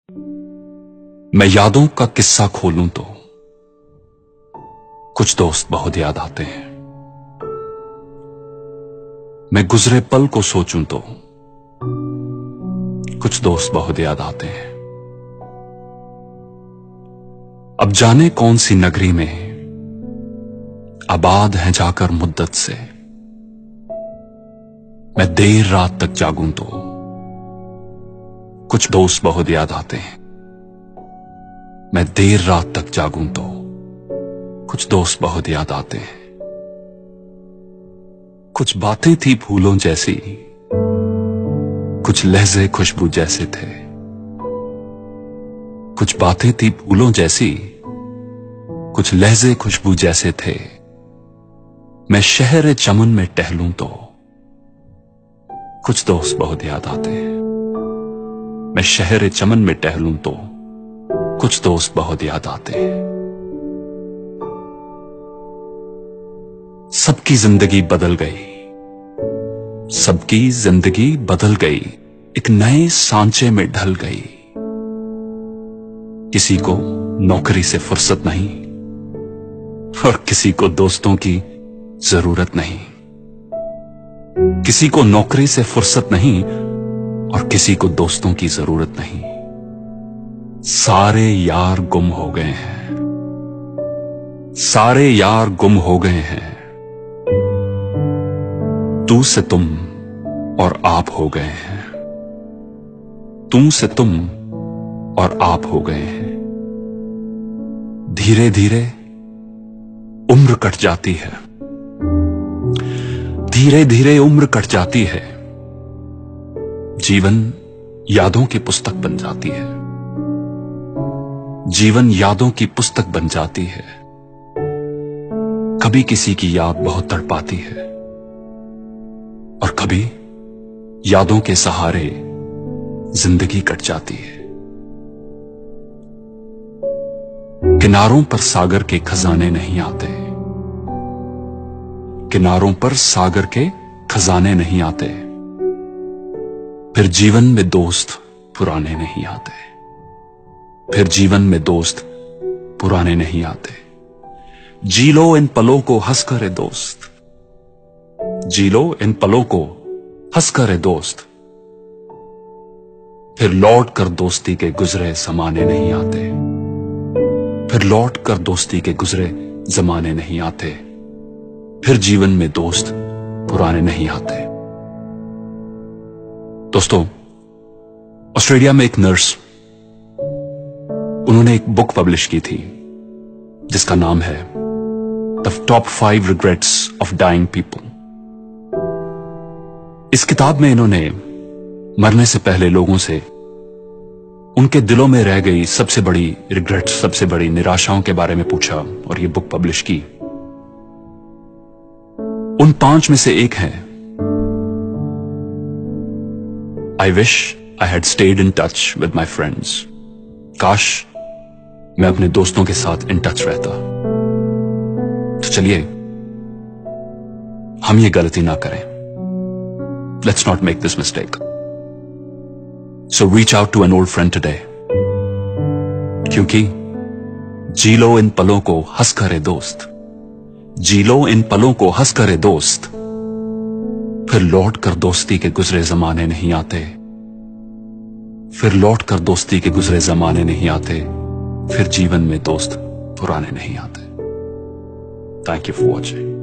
मैं यादों का किस्सा खोलूं तो कुछ दोस्त बहुत याद आते हैं। मैं गुजरे पल को सोचूं तो कुछ दोस्त बहुत याद आते हैं। अब जाने कौन सी नगरी में आबाद हैं जाकर मुद्दत से, मैं देर रात तक जागूं तो कुछ दोस्त बहुत याद आते हैं। मैं देर रात तक जागूं तो कुछ दोस्त बहुत याद आते हैं। कुछ बातें थी फूलों जैसी, कुछ लहजे खुशबू जैसे थे। कुछ बातें थी फूलों जैसी, कुछ लहजे खुशबू जैसे थे। मैं शहर चमन में टहलूं तो कुछ दोस्त बहुत याद आते हैं। मैं शहर चमन में टहलूं तो कुछ दोस्त बहुत याद आते हैं। सबकी जिंदगी बदल गई, सबकी जिंदगी बदल गई, एक नए सांचे में ढल गई। किसी को नौकरी से फुर्सत नहीं और किसी को दोस्तों की जरूरत नहीं। किसी को नौकरी से फुर्सत नहीं और किसी को दोस्तों की जरूरत नहीं। सारे यार गुम हो गए हैं, सारे यार गुम हो गए हैं। तू से तुम और आप हो गए हैं, तू से तुम और आप हो गए हैं। धीरे धीरे उम्र कट जाती है, धीरे धीरे उम्र कट जाती है। जीवन यादों की पुस्तक बन जाती है, जीवन यादों की पुस्तक बन जाती है। कभी किसी की याद बहुत तड़पाती है और कभी यादों के सहारे जिंदगी कट जाती है। किनारों पर सागर के खजाने नहीं आते, किनारों पर सागर के खजाने नहीं आते। फिर जीवन में दोस्त पुराने नहीं आते, फिर जीवन में दोस्त पुराने नहीं आते। जी लो इन पलों को हंसकर ए दोस्त, जी लो इन पलों को हंसकर ए दोस्त। फिर लौट कर दोस्ती के गुजरे जमाने नहीं आते, फिर लौट कर दोस्ती के गुजरे जमाने नहीं आते। फिर जीवन में दोस्त पुराने नहीं आते। दोस्तों, ऑस्ट्रेलिया में एक नर्स, उन्होंने एक बुक पब्लिश की थी जिसका नाम है the top 5 regrets of dying people. इस किताब में इन्होंने मरने से पहले लोगों से उनके दिलों में रह गई सबसे बड़ी रिग्रेट्स, सबसे बड़ी निराशाओं के बारे में पूछा और ये बुक पब्लिश की। उन 5 में से एक है, I wish I had stayed in touch with my friends. काश मैं अपने दोस्तों के साथ इन टच रहता। तो चलिए हम ये गलती ना करें। Let's not make this mistake. So reach out to an old friend today, क्योंकि जी लो इन पलों को हंस करे दोस्त, जी लो इन पलों को हंस करे दोस्त। फिर लौट कर दोस्ती के गुजरे जमाने नहीं आते, फिर लौट कर दोस्ती के गुजरे जमाने नहीं आते। फिर जीवन में दोस्त पुराने नहीं आते। Thank you for watching.